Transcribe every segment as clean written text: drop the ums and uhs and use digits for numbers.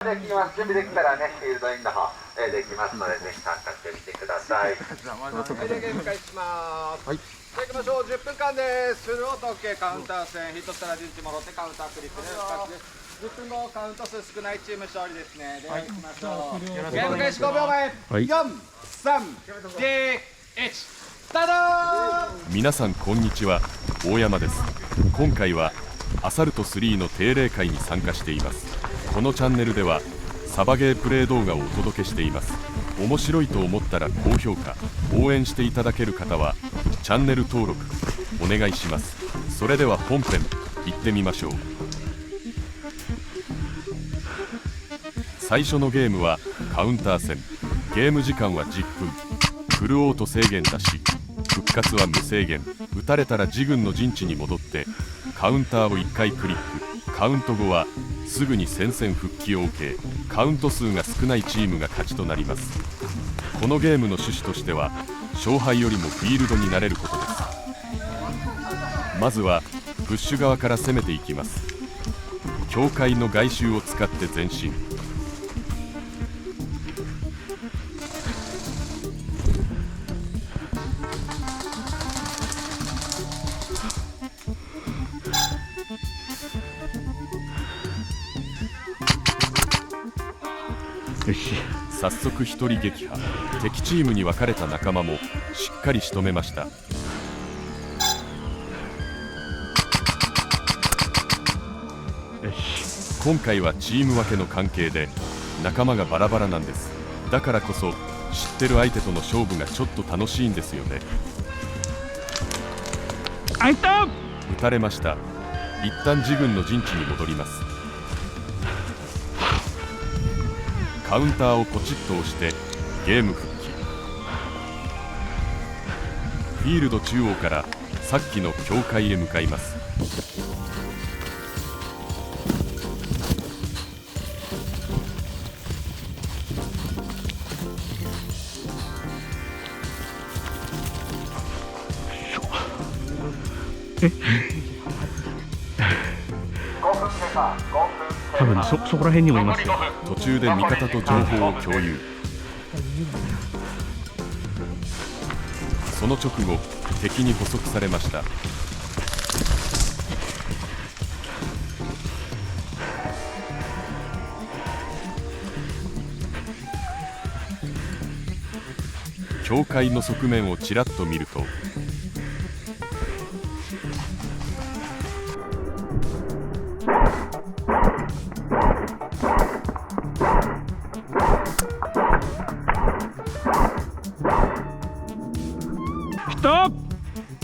できます。準備できたらね、フィールドインの方、できますので、ぜひ参加してみてください。ゲーム開始します。はい。じゃあ行きましょう。10分間です。フルオート OK、カウンター戦、ヒットしたら陣地戻ってカウンタークリックで2つです。10分後カウント数少ないチーム勝利ですね。では行きましょう。ゲーム開始5秒前。4、3、2、1、スタート。皆さんこんにちは、大山です。今回はアサルト3の定例会に参加しています。このチャンネルではサバゲープレイ動画をお届けしています。面白いと思ったら高評価、応援していただける方はチャンネル登録お願いします。それでは本編行ってみましょう。最初のゲームはカウンター戦。ゲーム時間は10分。フルオート制限だし復活は無制限。撃たれたら自軍の陣地に戻ってカウンターを1回クリック。カウント後はすぐに戦線復帰を OK。 カウント数が少ないチームが勝ちとなります。このゲームの趣旨としては勝敗よりもフィールドに慣れることです。まずはプッシュ側から攻めていきます。境界の外周を使って前進。早速一人撃破。敵チームに分かれた仲間もしっかり仕留めました。今回はチーム分けの関係で仲間がバラバラなんです。だからこそ知ってる相手との勝負がちょっと楽しいんですよね。撃たれました。一旦自軍の陣地に戻ります。カウンターをポチッと押してゲーム復帰。フィールド中央からさっきの境界へ向かいます。多分そこら辺にもいますよ。途中で味方と情報を共有。その直後敵に捕捉されました。境界の側面をちらっと見ると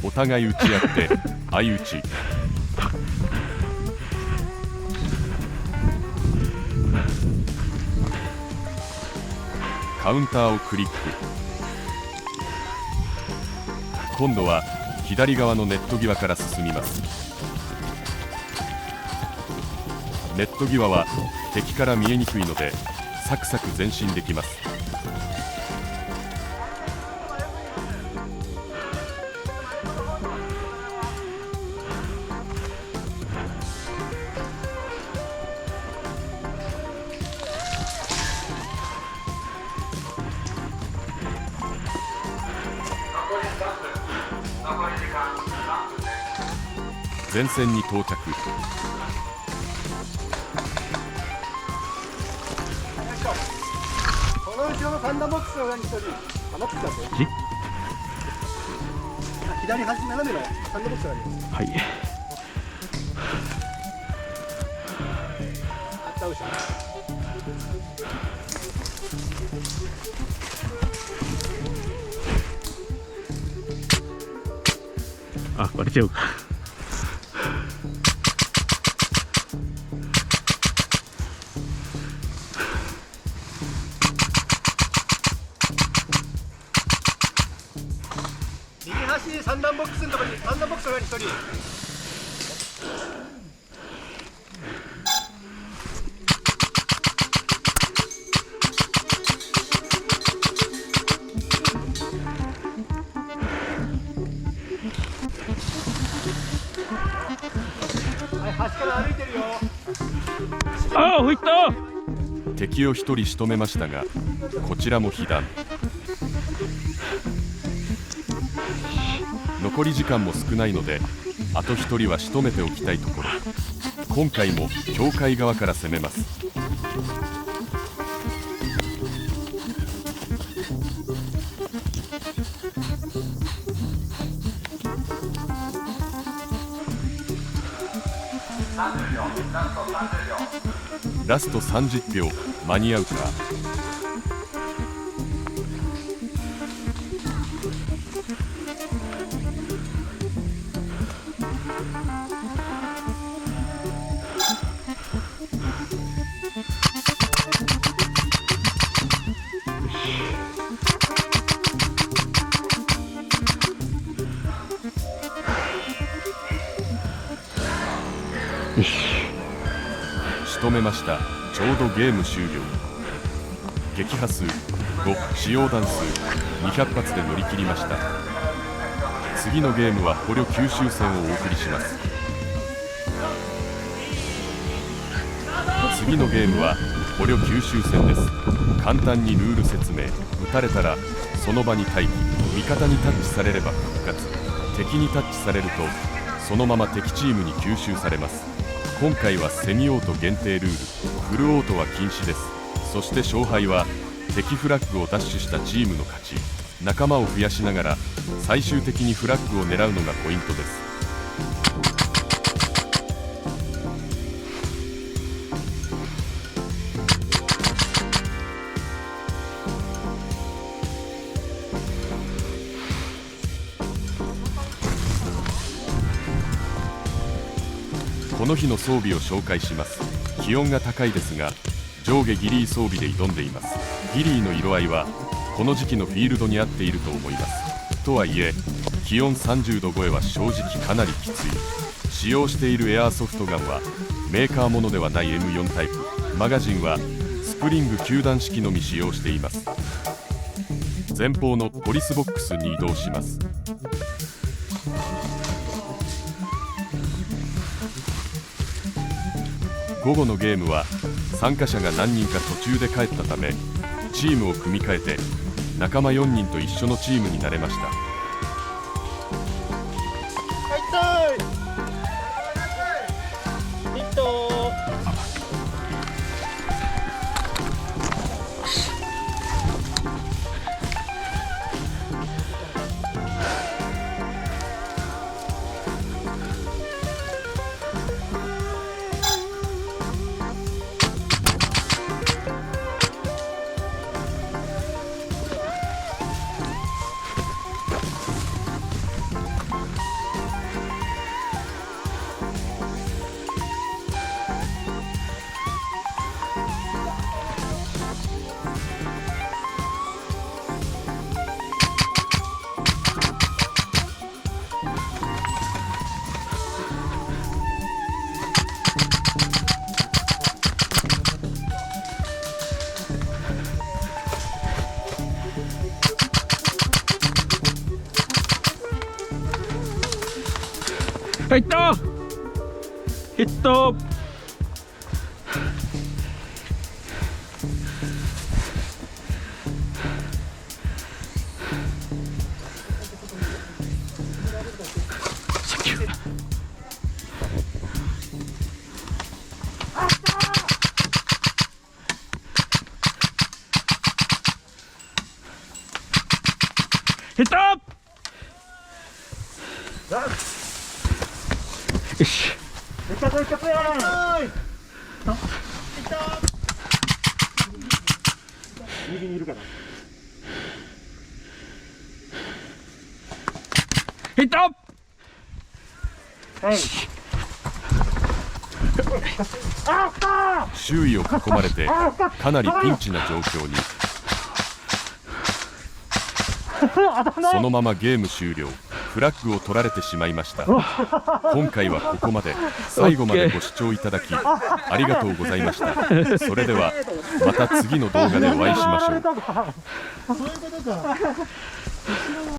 お互い打ち合って相打ち。カウンターをクリック。今度は左側のネット際から進みます。ネット際は敵から見えにくいのでサクサク前進できます。前線に到着。この後ろのサンダーボックスの裏に1人余ってきたんで。左端斜めのサンダーボックスがあります。はい。あった後ろ。あ、割れちゃうか。右端に3段ボックスのところに3段ボックスの上に1人。はい、端から歩いてるよ。ああ、入った。敵を1人仕留めましたが、こちらも被弾。残り時間も少ないので、あと1人は仕留めておきたいところ。今回も教会側から攻めます。ラスト30秒、間に合うか。仕留めました。ちょうどゲーム終了。撃破数5、使用弾数200発で乗り切りました。次のゲームは捕虜吸収戦をお送りします。次のゲームは捕虜吸収戦です。簡単にルール説明。撃たれたらその場に待機。味方にタッチされれば復活。敵にタッチされるとそのまま敵チームに吸収されます。今回はセミオート限定ルール、フルオートは禁止です。そして勝敗は敵フラッグを奪取したチームの勝ち。仲間を増やしながら最終的にフラッグを狙うのがポイントです。この日の装備を紹介します。気温が高いですが上下ギリー装備で挑んでいます。ギリーの色合いはこの時期のフィールドに合っていると思います。とはいえ気温30度超えは正直かなりきつい。使用しているエアーソフトガンはメーカーものではない M4 タイプ。マガジンはスプリング9段式のみ使用しています。前方のポリスボックスに移動します。午後のゲームは参加者が何人か途中で帰ったためチームを組み替えて仲間4人と一緒のチームになれました。ヒットヒットサンキュー。ヒットよし。右にいるかな。ヒット。周囲を囲まれてかなりピンチな状況に。そのままゲーム終了。フラッグを取られてしまいました。今回はここまで。最後までご視聴いただきありがとうございました。それではまた次の動画でお会いしましょう。